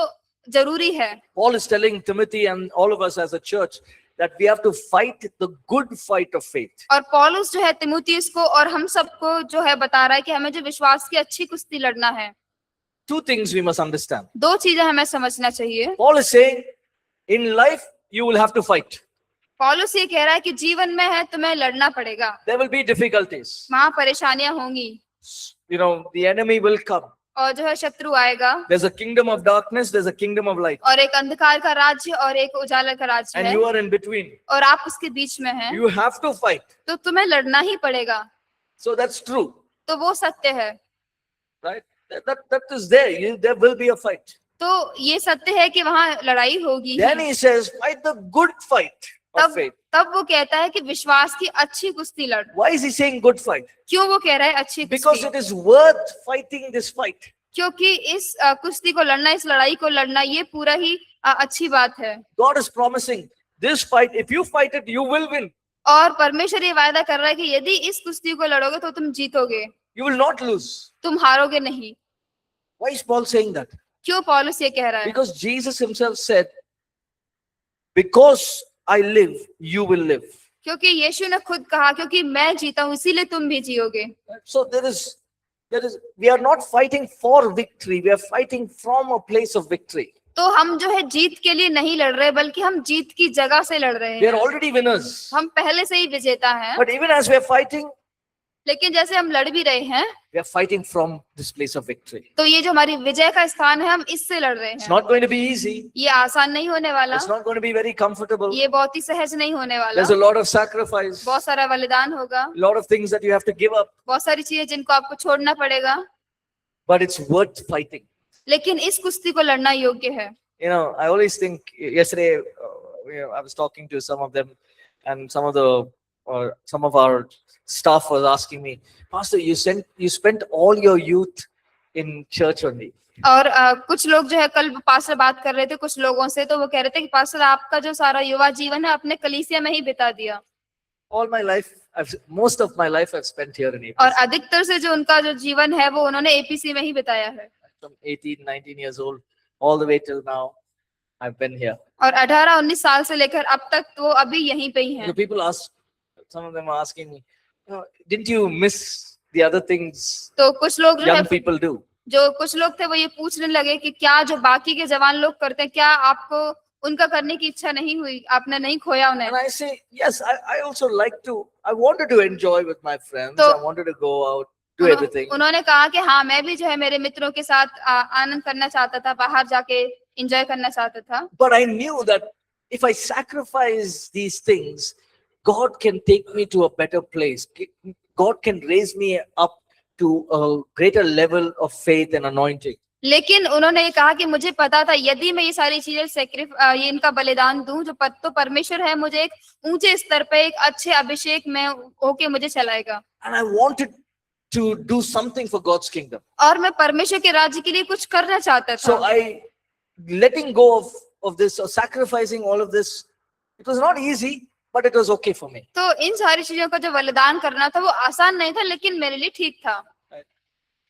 S2: जरूरी है।
S1: Paul is telling Timothy and all of us as a church that we have to fight the good fight of faith.
S2: और पौलुस जो है तिमुथियुस को और हम सबको जो है बता रहा है कि हमें जो विश्वास की अच्छी कुश्ती लड़ना है।
S1: Two things we must understand.
S2: दो चीजें हमें समझना चाहिए।
S1: Paul is saying, in life, you will have to fight.
S2: पौलुस ये कह रहा है कि जीवन में है तुम्हें लड़ना पड़ेगा,
S1: There will be difficulties.
S2: वहां परेशानियां होंगी
S1: You know, the enemy will come.
S2: और जो है शत्रु आएगा।
S1: There's a kingdom of darkness, there's a kingdom of light.
S2: और एक अंधकार का राज्य और एक उजाला का राज्य
S1: And
S2: है
S1: you are in between.
S2: और आप उसके बीच में हैं,
S1: You have to fight.
S2: तो तुम्हें लड़ना ही पड़ेगा।
S1: So that's true,
S2: तो वो सत्य है।
S1: right? That is there. There will be a fight.
S2: तो ये सत्य है कि वहां लड़ाई होगी।
S1: Then he says, fight the good fight of faith.
S2: तब वो कहता है कि विश्वास की अच्छी कुश्ती लड़।
S1: Why is he saying good fight?
S2: क्यों वो कह रहा है अच्छी
S1: Because
S2: कुश्ती?
S1: it is worth fighting this fight.
S2: क्योंकि इस कुश्ती को लड़ना, इस लड़ाई को लड़ना ये पूरा ही अच्छी बात है।
S1: God is promising this fight. If you fight it, you will win.
S2: और परमेश्वर ये वायदा कर रहा है कि यदि इस कुश्ती को लड़ोगे तो तुम जीतोगे,
S1: You will not lose.
S2: तुम हारोगे नहीं।
S1: Why is Paul saying that?
S2: क्यों पौलुस ये कह रहा है?
S1: Because Jesus himself said, because I live, you will live.
S2: क्योंकि यीशु ने खुद कहा क्योंकि मैं जीता हूँ इसीलिए तुम भी जियोगे।
S1: So we are not fighting for victory. We are fighting from a place of victory.
S2: तो हम जो है जीत के लिए नहीं लड़ रहे बल्कि हम जीत की जगह से लड़ रहे
S1: We are
S2: हैं।
S1: already winners.
S2: हम पहले से ही विजेता हैं।
S1: But even as we are fighting,
S2: लेकिन जैसे हम लड़ भी रहे हैं
S1: we are fighting from this place of victory.
S2: तो ये जो हमारी विजय का स्थान है हम इससे लड़ रहे
S1: It's
S2: हैं।
S1: not going to be easy.
S2: ये आसान नहीं होने वाला,
S1: It's not going to be very comfortable.
S2: ये बहुत ही सहज नहीं होने वाला।
S1: There's a lot of sacrifice,
S2: बहुत सारा बलिदान होगा,
S1: a lot of things that you have to give up.
S2: बहुत सारी चीजें जिनको आपको छोड़ना पड़ेगा,
S1: But it's worth fighting.
S2: लेकिन इस कुश्ती को लड़ना योग्य है।
S1: You know, I always think yesterday, I was talking to some of them, and some of our staff was asking me, Pastor, you spent all your youth in church only.
S2: और कुछ लोग जो है कल पास्टर बात कर रहे थे कुछ लोगों से, तो वो कह रहे थे कि पास्टर आपका जो सारा युवा जीवन है अपने कलीसिया में ही बिता दिया।
S1: All my life, most of my life I've spent here in APC.
S2: और अधिकतर से जो उनका जो जीवन है वो उन्होंने एपीसी में ही बिताया है।
S1: From 18, 19 years old, all the way till now, I've been here.
S2: और 18-19 साल से लेकर अब तक वो अभी यहीं पे ही
S1: The
S2: हैं।
S1: people ask, some of them are asking me, didn't you miss the other things
S2: तो कुछ लोग जो है
S1: young people do?
S2: जो कुछ लोग थे वो ये पूछने लगे कि क्या जो बाकी के जवान लोग करते हैं क्या आपको उनका करने की इच्छा नहीं हुई, आपने नहीं खोया उन्हें?
S1: And I say, yes, I also I wanted to enjoy with my friends.
S2: So-
S1: I wanted to go out, do everything.
S2: उन्होंने कहा कि हाँ मैं भी जो है मेरे मित्रों के साथ आनंद करना चाहता था, बाहर जाके एंजॉय करना चाहता था।
S1: But I knew that if I sacrifice these things, God can take me to a better place. God can raise me up to a greater level of faith and anointing.
S2: लेकिन उन्होंने ये कहा कि मुझे पता था यदि मैं ये सारी चीजें ये इनका बलिदान दूं तो परमेश्वर है मुझे एक ऊंचे स्तर पे एक अच्छे अभिषेक में होके मुझे चलाएगा।
S1: And I wanted to do something for God's kingdom.
S2: और मैं परमेश्वर के राज्य के लिए कुछ करना चाहता
S1: So
S2: था।
S1: letting go of this or sacrificing all of this, it was not easy, but it was okay for me.
S2: तो इन सारी चीजों का जो बलिदान करना था वो आसान नहीं था लेकिन मेरे लिए ठीक था।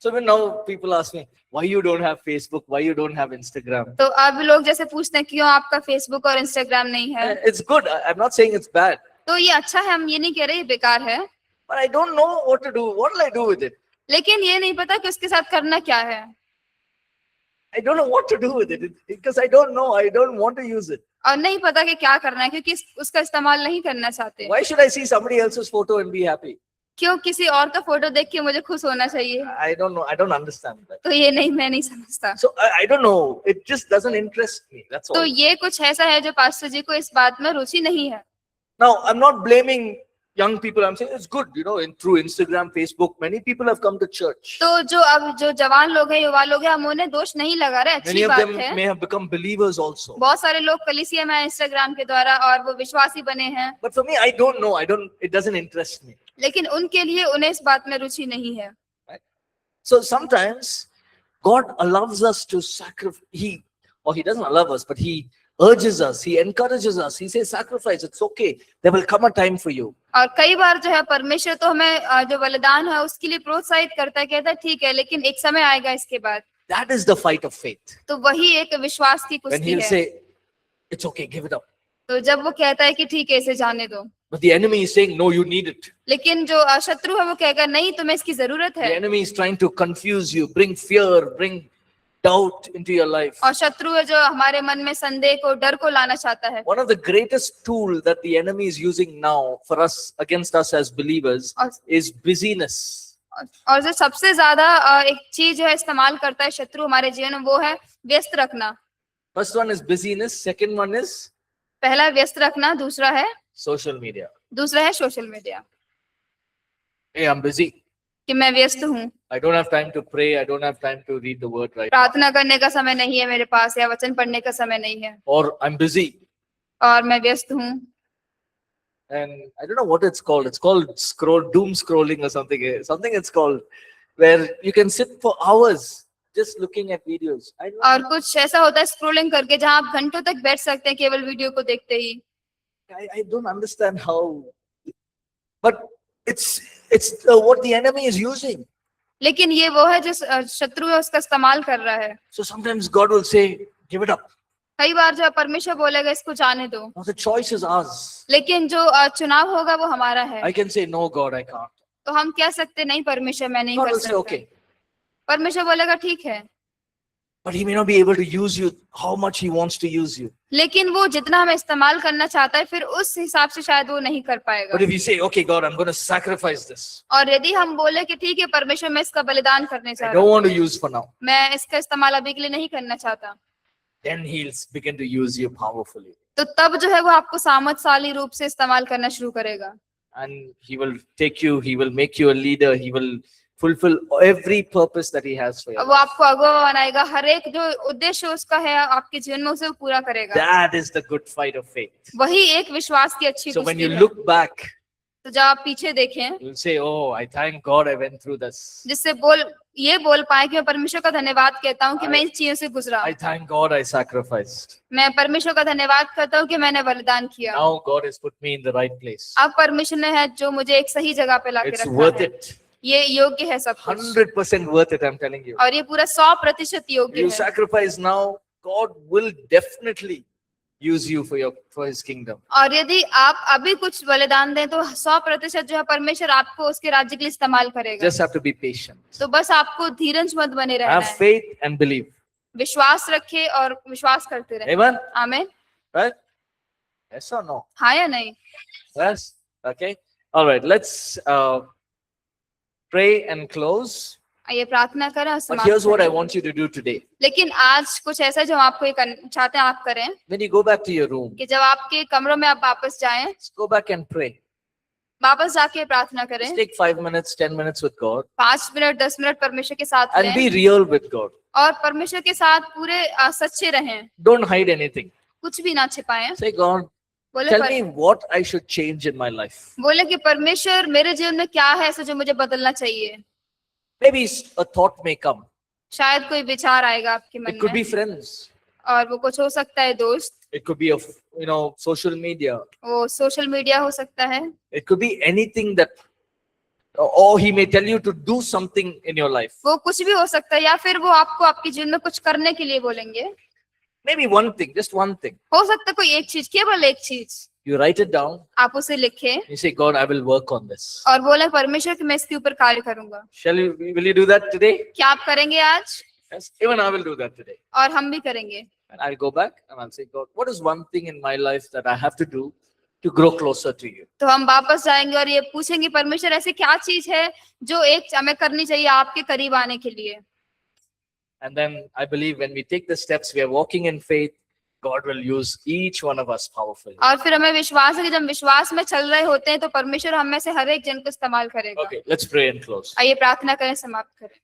S1: So when now people ask me, why you don't have Facebook, why you don't have Instagram?
S2: तो अब लोग जैसे पूछते हैं क्यों आपका फेसबुक और इंस्टाग्राम नहीं है,
S1: It's good. I'm not saying it's bad,
S2: तो ये अच्छा है, हम ये नहीं कह रहे ये बेकार है,
S1: but I don't know what to do. What will I do with it?
S2: लेकिन ये नहीं पता कि उसके साथ करना क्या है।
S1: I don't know what to do with it because I don't know. I don't want to use it.
S2: और नहीं पता कि क्या करना है क्योंकि उसका इस्तेमाल नहीं करना चाहते।
S1: Why should I see somebody else's photo and be happy?
S2: क्यों किसी और का फोटो देख के मुझे खुश होना चाहिए?
S1: I don't know. I don't understand that.
S2: तो ये नहीं, मैं नहीं समझता।
S1: So I don't know. It just doesn't interest me. That's all.
S2: तो ये कुछ ऐसा है जो पास्टर जी को इस बात में रुचि नहीं है।
S1: Now, I'm not blaming young people, I'm saying it's good, through Instagram, Facebook, many people have come to church.
S2: तो जो जवान लोग हैं, युवा लोग हैं, हम उन्हें दोष नहीं लगा रहे,
S1: Many
S2: अच्छी
S1: of
S2: बात
S1: them
S2: है।
S1: may have become believers also.
S2: बहुत सारे लोग कलीसिया में इंस्टाग्राम के द्वारा और वो विश्वासी बने हैं,
S1: But for me, I don't know. It doesn't interest me.
S2: लेकिन उनके लिए उन्हें इस बात में रुचि नहीं है।
S1: So sometimes God allows us to sacrifice. He doesn't allow us, but He urges us. He encourages us. He says, sacrifice. It's okay. There will come a time for you.
S2: और कई बार जो है परमेश्वर तो हमें जो बलिदान है उसके लिए प्रोत्साहित करता है, कहता है ठीक है, लेकिन एक समय आएगा इसके बाद।
S1: That is the fight of faith.
S2: तो वही एक विश्वास की
S1: When
S2: कुश्ती
S1: He'll
S2: है।
S1: say, it's okay, give it up.
S2: तो जब वो कहता है कि ठीक है, इसे जाने दो,
S1: But the enemy is saying, no, you need it.
S2: लेकिन जो शत्रु है वो कहेगा नहीं, तुम्हें इसकी जरूरत
S1: The
S2: है।
S1: enemy is trying to confuse you, bring fear, bring doubt into your life.
S2: और शत्रु है जो हमारे मन में संदेह को, डर को लाना चाहता है।
S1: One of the greatest tool that the enemy is using now for us, against us as believers, is busyness.
S2: और जो सबसे ज्यादा एक चीज जो है इस्तेमाल करता है शत्रु हमारे जीवन में, वो है व्यस्त रखना।
S1: First one is busyness. Second one is
S2: पहला व्यस्त रखना, दूसरा है
S1: social media.
S2: Social media.
S1: Hey, I'm busy.
S2: कि मैं व्यस्त हूँ,
S1: I don't have time to pray. I don't have time to read the word right.
S2: प्रार्थना करने का समय नहीं है मेरे पास, या वचन पढ़ने का समय नहीं है,
S1: Or I'm busy.
S2: और मैं व्यस्त हूँ।
S1: And I don't know what it's called. It's called doom scrolling or something. Something it's called, where you can sit for hours just looking at videos. I don't
S2: और
S1: know.
S2: कुछ ऐसा होता है scrolling करके, जहाँ आप घंटों तक बैठ सकते हैं केवल वीडियो को देखते ही।
S1: I don't understand how, but it's what the enemy is using.
S2: लेकिन ये वो है जो शत्रु है उसका इस्तेमाल कर रहा है।
S1: So sometimes God will say, give it up.
S2: कई बार जो परमेश्वर बोलेगा इसको जाने दो,
S1: Now the choice is ours.
S2: लेकिन जो चुनाव होगा वो हमारा है।
S1: I can say, no, God, I can't.
S2: तो हम कह सकते नहीं परमेश्वर मैं नहीं
S1: God
S2: कर
S1: will say,
S2: सकता।
S1: okay.
S2: परमेश्वर बोलेगा ठीक है,
S1: But He may not be able to use you how much He wants to use you.
S2: लेकिन वो जितना हमें इस्तेमाल करना चाहता है फिर उस हिसाब से शायद वो नहीं कर पाएगा।
S1: But if you say, okay, God, I'm going to sacrifice this.
S2: और यदि हम बोले कि ठीक है परमेश्वर मैं इसका बलिदान करने चाह
S1: I
S2: रहा
S1: don't
S2: हूँ,
S1: want to use for now.
S2: मैं इसका इस्तेमाल अभी के लिए नहीं करना चाहता,
S1: Then He'll begin to use you powerfully.
S2: तो तब जो है वो आपको सामर्थशाली रूप से इस्तेमाल करना शुरू करेगा।
S1: And He will take you, He will make you a leader, He will fulfill every purpose that He has for you.
S2: वो आपको अगुवा बनाएगा, हर एक जो उद्देश्य उसका है आपके जीवन में उसे वो पूरा करेगा।
S1: That is the good fight of faith.
S2: वही एक विश्वास की अच्छी
S1: So when
S2: कुश्ती
S1: you
S2: है।
S1: look back,
S2: तो जब आप पीछे देखें,
S1: you'll say, oh, I thank God I went through this.
S2: जिससे ये बोल पाए कि मैं परमेश्वर का धन्यवाद कहता हूँ कि मैं इन चीजों से गुजरा।
S1: I thank God I sacrificed.
S2: मैं परमेश्वर का धन्यवाद करता हूँ कि मैंने बलिदान किया।
S1: Now God has put me in the right place.
S2: अब परमेश्वर ने है जो मुझे एक सही जगह पे लाके
S1: It's
S2: रखा
S1: worth
S2: है।
S1: it.
S2: ये योग्य है सब कुछ,
S1: 100% worth it, I'm telling you.
S2: और ये पूरा 100% योग्य
S1: You
S2: है।
S1: sacrifice now, God will definitely use you for His kingdom.
S2: और यदि आप अभी कुछ बलिदान दें तो 100% जो है परमेश्वर आपको उसके राज्य के लिए इस्तेमाल करेगा।
S1: Just have to be patient.
S2: तो बस आपको धीरज मत बने रहना
S1: Have
S2: है,
S1: faith and believe.
S2: विश्वास रखे और विश्वास करते रहे।
S1: Amen?
S2: आमीन।
S1: Right? Yes or no?
S2: हाँ या नहीं?
S1: Yes? Okay. All right. Let's pray and close.
S2: आइए प्रार्थना करें और
S1: But
S2: समाप्त
S1: here's what I
S2: करें।
S1: want you to do today.
S2: लेकिन आज कुछ ऐसा जो हम आपको चाहते हैं आप करें,
S1: When you go back to your room,
S2: कि जब आपके कमरों में आप वापस जाएं,
S1: just go back and pray.
S2: वापस जाके प्रार्थना
S1: Just
S2: करें।
S1: take 5 minutes, 10 minutes with God
S2: 5 minute 10 minute परमेश्वर के साथ
S1: and be
S2: रहें
S1: real with God.
S2: और परमेश्वर के साथ पूरे सच्चे रहें,
S1: Don't hide anything.
S2: कुछ भी ना छिपाएं।
S1: Say, God,
S2: बोले
S1: tell me what I should change in my life.
S2: बोले कि परमेश्वर मेरे जीवन में क्या है ऐसा जो मुझे बदलना चाहिए।
S1: Maybe a thought may come.
S2: शायद कोई विचार आएगा आपके मन
S1: It could be
S2: में,
S1: friends.
S2: और वो कुछ हो सकता है दोस्त,
S1: It could be of social media.
S2: वो सोशल मीडिया हो सकता है,
S1: It could be anything that, or He may tell you to do something in your life.
S2: वो कुछ भी हो सकता है, या फिर वो आपको आपके जीवन में कुछ करने के लिए बोलेंगे।
S1: Maybe one thing, just one thing.
S2: हो सकता है कोई एक चीज, केवल एक चीज,
S1: You write it down.
S2: आप उसे लिखें
S1: You say, God, I will work on this.
S2: और बोले परमेश्वर कि मैं इसके ऊपर कार्य करूंगा।
S1: Will you do that today?
S2: क्या आप करेंगे आज?
S1: Yes. Even I will do that today.
S2: और हम भी करेंगे।
S1: And I'll go back and I'll say, God, what is one thing in my life that I have to do to grow closer to you?
S2: तो हम वापस जाएंगे और ये पूछेंगे परमेश्वर ऐसी क्या चीज है जो एक हमें करनी चाहिए आपके करीब आने के लिए।
S1: And then I believe when we take the steps, we are walking in faith. God will use each one of us powerfully.
S2: और फिर हमें विश्वास है कि जब विश्वास में चल रहे होते हैं तो परमेश्वर हम में से हर एक जन को इस्तेमाल करेगा।
S1: Okay, let's pray and close.
S2: आइए प्रार्थना करें, समाप्त करें।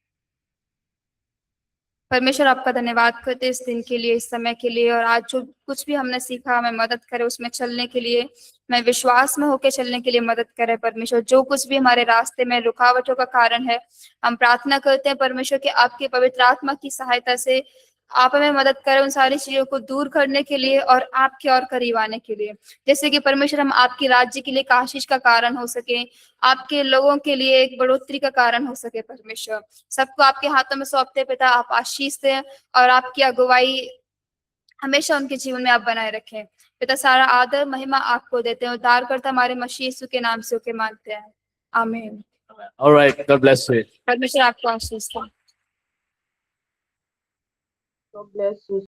S2: परमेश्वर आपका धन्यवाद करते हैं इस दिन के लिए, इस समय के लिए, और आज जो कुछ भी हमने सीखा हमें मदद करे उसमें चलने के लिए, मैं विश्वास में होकर चलने के लिए मदद करे परमेश्वर। जो कुछ भी हमारे रास्ते में रुकावटों का कारण है, हम प्रार्थना करते हैं परमेश्वर कि आपके पवित्र आत्मा की सहायता से आप हमें मदद करें उन सारी चीजों को दूर करने के लिए और आपके और करीब आने के लिए, जैसे कि परमेश्वर हम आपके राज्य के लिए एक आशीष का कारण हो सके, आपके लोगों के लिए एक बढ़ोतरी का कारण हो सके। परमेश्वर सबको आपके हाथों में सौंपते पिता, आप आशीष दें और आपकी अगुवाई हमेशा उनके जीवन में आप बनाए रखें। पिता सारा आदर महिमा आपको देते हैं, उद्धारकर्ता हमारे मसीह यीशु के नाम से होके मांगते हैं, आमीन।
S1: All right, God bless you.
S2: परमेश्वर आपको आशीष दे।
S3: God bless you.